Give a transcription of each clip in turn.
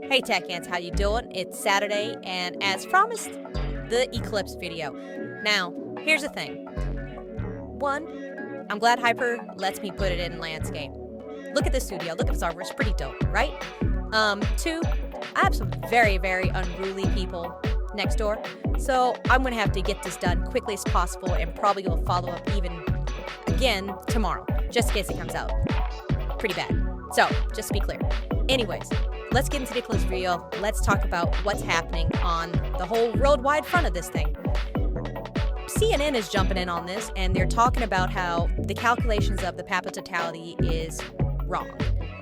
Hey Tech Ants, how you doing? It's Saturday, and as promised, the Eclipse video. Now, here's the thing. One, I'm glad Hyper lets me put it in landscape. Look at this studio, look at this artwork, it's pretty dope, right? Two, I have some very, very unruly people next door, so I'm gonna have to get this done quickly as possible and probably will follow up even again tomorrow, just in case it comes out pretty bad. So, just to be clear. Anyways, let's get into the Eclipse video. Let's talk about what's happening on the whole worldwide front of this thing. CNN is jumping in on this, and they're talking about how the calculations of the path of totality is wrong,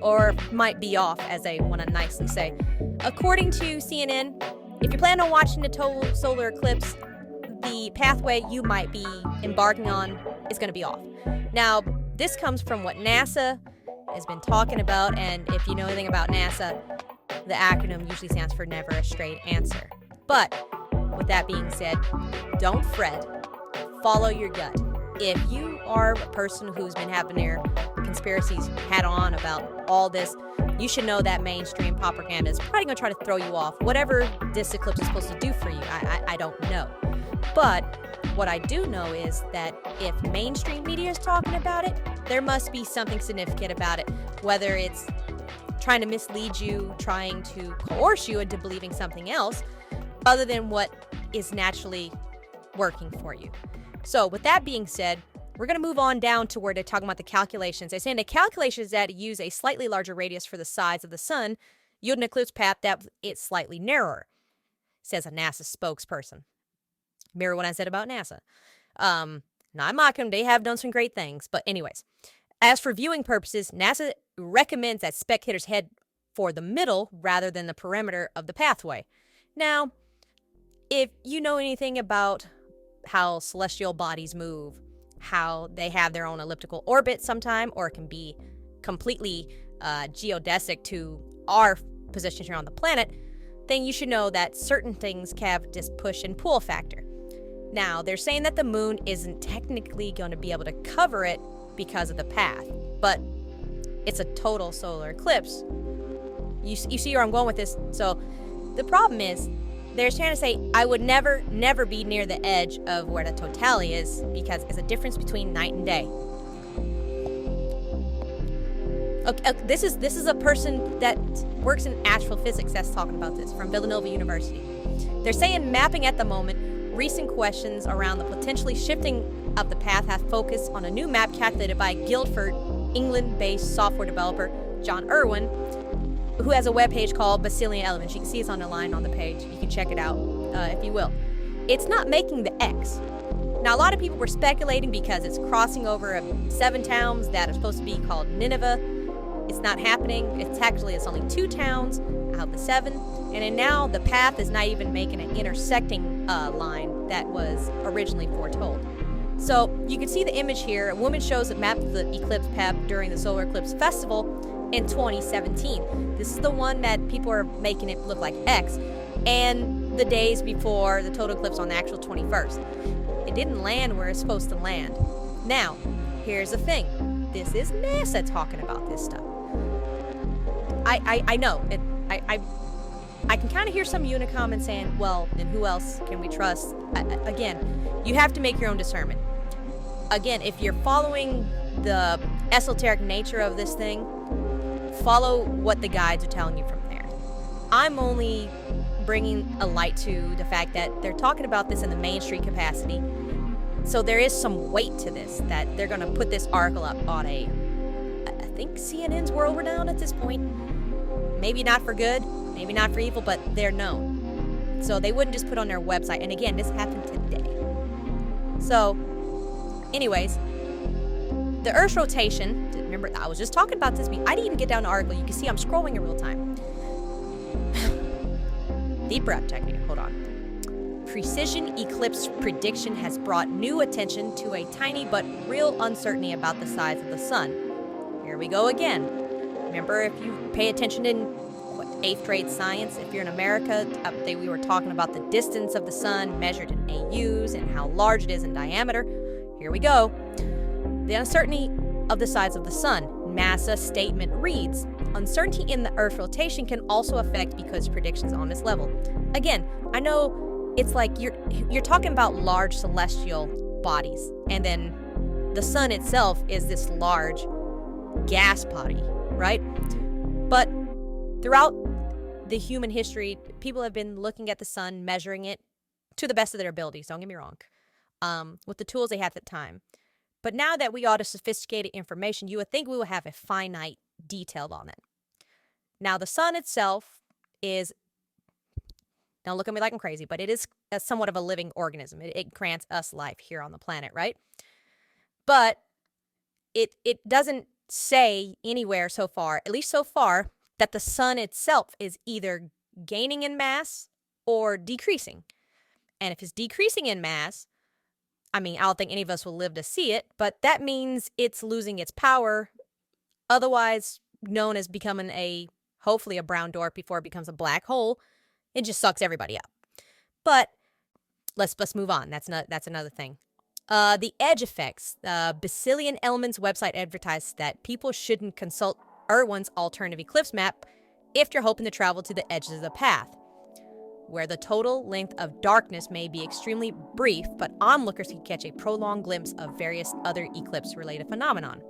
or might be off, as they want to nicely say. According to CNN, if you plan on watching the total solar eclipse, the pathway you might be embarking on is going to be off. Now, this comes from what NASA has been talking about, and if you know anything about NASA, the acronym usually stands for Never a Straight Answer. But with that being said, don't fret. Follow your gut. If you are a person who's been having their conspiracies hat on about all this, you should know that mainstream propaganda is probably going to try to throw you off. Whatever this eclipse is supposed to do for you, I don't know. But what I do know is that if mainstream media is talking about it, there must be something significant about it, whether it's trying to mislead you, trying to coerce you into believing something else other than what is naturally working for you. So with that being said, we're going to move on down to where they're talking about the calculations. They're saying the calculations that use a slightly larger radius for the size of the sun yield an eclipse path that it's slightly narrower, says a NASA spokesperson. Mirror what I said about NASA. Not mocking them, they have done some great things. But anyways, as for viewing purposes, NASA recommends that spectators head for the middle rather than the perimeter of the pathway. Now, if you know anything about how celestial bodies move, how they have their own elliptical orbit sometime, or it can be completely geodesic to our position here on the planet, then you should know that certain things have this push and pull factor. Now, they're saying that the moon isn't technically going to be able to cover it because of the path, but it's a total solar eclipse. You see where I'm going with this? So the problem is, they're trying to say, I would never be near the edge of where the totality is because it's a difference between night and day. Okay, this is a person that works in astrophysics that's talking about this from Villanova University. They're saying mapping at the moment, recent questions around the potentially shifting of the path have focused on a new map calculated by Guildford, England-based software developer John Irwin, who has a webpage called Bacillion Elements. You can see it's on the line on the page. You can check it out if you will. It's not making the X. Now, a lot of people were speculating because it's crossing over 7 towns that are supposed to be called Nineveh. It's not happening. It's only 2 towns out of the 7. And then now the path is not even making an intersecting line that was originally foretold. So you can see the image here. A woman shows a map of the eclipse path during the Solar Eclipse Festival in 2017. This is the one that people are making it look like X, and the days before the total eclipse on the actual 21st. It didn't land where it's supposed to land. Now, here's the thing. This is NASA talking about this stuff. I know. I can kind of hear some Unicom saying, well, then who else can we trust? Again, you have to make your own discernment. Again, if you're following the esoteric nature of this thing, follow what the guides are telling you from there. I'm only bringing a light to the fact that they're talking about this in the mainstream capacity. So there is some weight to this, that they're going to put this article up on I think CNN's world renowned at this point. Maybe not for good, maybe not for evil, but they're known. So they wouldn't just put on their website. And again, this happened today. So, anyways, the Earth's rotation, remember, I was just talking about this. I didn't even get down the article. You can see I'm scrolling in real time. Deep breath technique. Hold on. Precision eclipse prediction has brought new attention to a tiny but real uncertainty about the size of the sun. Here we go again. Remember, if you pay attention in 8th grade science, if you're in America, we were talking about the distance of the sun measured in AUs and how large it is in diameter. Here we go. The uncertainty of the size of the sun. NASA statement reads, uncertainty in the Earth's rotation can also affect because predictions on this level. Again, I know it's like you're talking about large celestial bodies, and then the sun itself is this large gas body, right? But throughout the human history, people have been looking at the sun, measuring it to the best of their abilities, don't get me wrong, with the tools they had at the time. But now that we got the sophisticated information, you would think we would have a finite detail on it. Now, the sun itself is, don't look at me like I'm crazy, but it is somewhat of a living organism. It grants us life here on the planet, right? But it doesn't say anywhere so far, at least so far, that the sun itself is either gaining in mass or decreasing. And if it's decreasing in mass, I mean, I don't think any of us will live to see it, but that means it's losing its power, otherwise known as becoming hopefully a brown dwarf before it becomes a black hole. It just sucks everybody up. But let's move on. That's another thing. The edge effects. Bacillion Elements website advertises that people shouldn't consult Irwin's alternative eclipse map if you're hoping to travel to the edges of the path, where the total length of darkness may be extremely brief, but onlookers can catch a prolonged glimpse of various other eclipse-related phenomenon.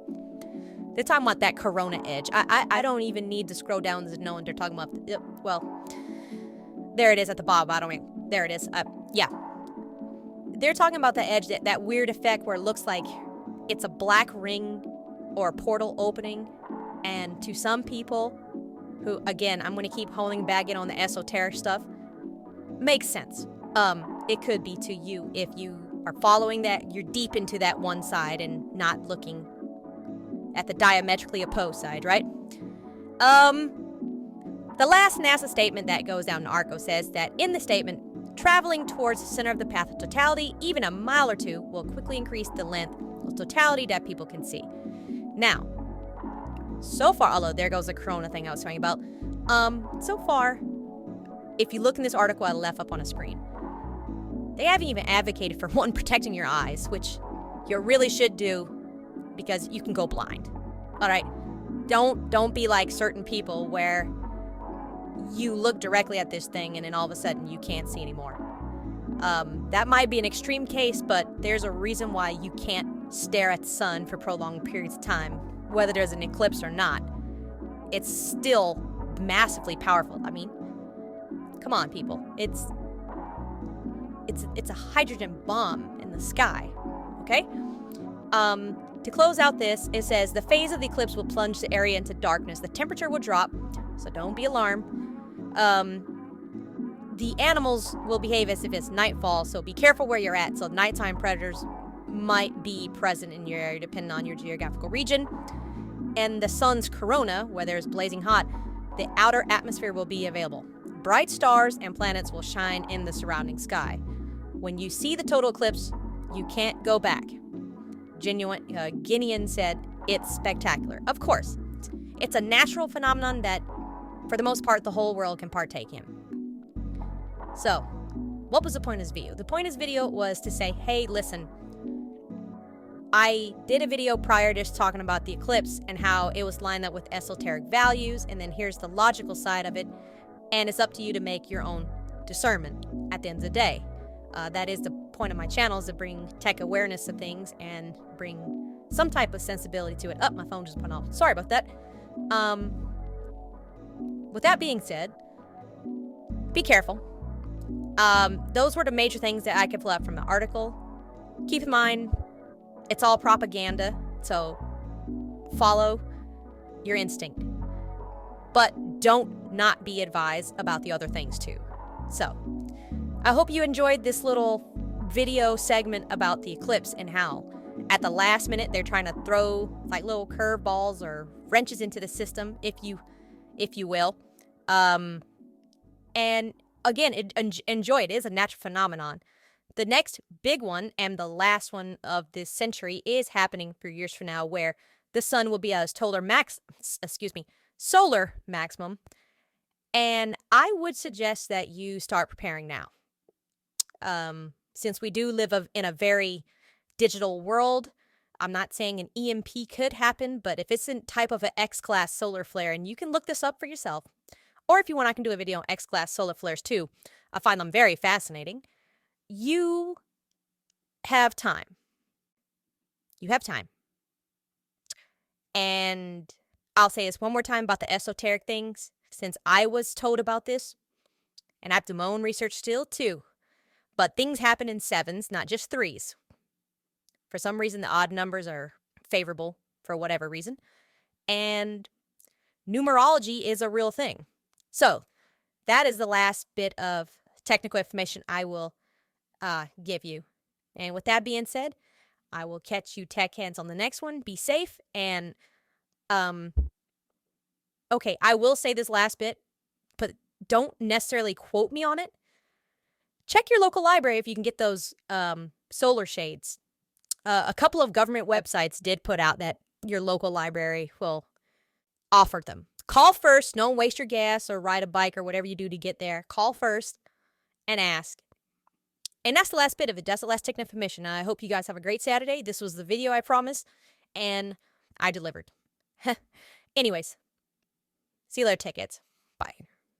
They're talking about that corona edge. I don't even need to scroll down to know what they're talking about. Well, there it is at the bottom. There it is. Yeah. They're talking about the edge, that weird effect where it looks like it's a black ring or a portal opening. And to some people who, again, I'm going to keep holding back in on the esoteric stuff, makes sense. It could be to you if you are following that, you're deep into that one side and not looking at the diametrically opposed side, right? The last NASA statement that goes down to ARCO says that in the statement, traveling towards the center of the path of totality, even a mile or two, will quickly increase the length of totality that people can see. Now, so far, although there goes the corona thing I was talking about, so far, if you look in this article I left up on a screen, they haven't even advocated for one, protecting your eyes, which you really should do because you can go blind. All right, don't be like certain people where you look directly at this thing and then all of a sudden you can't see anymore. That might be an extreme case, but there's a reason why you can't stare at the sun for prolonged periods of time, whether there's an eclipse or not. It's still massively powerful. I mean, come on, people. It's a hydrogen bomb in the sky, okay? To close out this, it says, the phase of the eclipse will plunge the area into darkness. The temperature will drop, so don't be alarmed. The animals will behave as if it's nightfall, so be careful where you're at. So nighttime predators might be present in your area depending on your geographical region. And the sun's corona, whether it's blazing hot, the outer atmosphere will be available. Bright stars and planets will shine in the surrounding sky. When you see the total eclipse, you can't go back. Guinean said, it's spectacular. Of course, it's a natural phenomenon that, for the most part, the whole world can partake in. So, what was the point of this video? The point of this video was to say, hey, listen, I did a video prior just talking about the eclipse and how it was lined up with esoteric values, and then here's the logical side of it, and it's up to you to make your own discernment at the end of the day. That is the point of my channel, is to bring tech awareness to things and bring some type of sensibility to it. Oh, my phone just went off. Sorry about that. With that being said, be careful. Those were the major things that I could pull out from the article. Keep in mind, it's all propaganda, so follow your instinct. But don't not be advised about the other things too. So, I hope you enjoyed this little video segment about the eclipse and how at the last minute they're trying to throw like little curveballs or wrenches into the system, if you will. And again, enjoy it. It is a natural phenomenon. The next big one and the last one of this century is happening 3 years from now, where the sun will be at its solar maximum. And I would suggest that you start preparing now. Since we do live in a very digital world, I'm not saying an EMP could happen, but if it's a type of an X-class solar flare, and you can look this up for yourself, or if you want, I can do a video on X-class solar flares too. I find them very fascinating. You have time. You have time. And I'll say this one more time about the esoteric things, since I was told about this, and I have to do my own research still too. But things happen in sevens, not just threes. For some reason, the odd numbers are favorable for whatever reason. And numerology is a real thing. So that is the last bit of technical information I will give you. And with that being said, I will catch you tech hands on the next one. Be safe. And okay, I will say this last bit, but don't necessarily quote me on it. Check your local library if you can get those solar shades. A couple of government websites did put out that your local library will offer them. Call first. Don't waste your gas or ride a bike or whatever you do to get there. Call first and ask. And that's the last bit of it. That's the last technical information. I hope you guys have a great Saturday. This was the video I promised, and I delivered. Anyways, see you later, tech heads. Bye.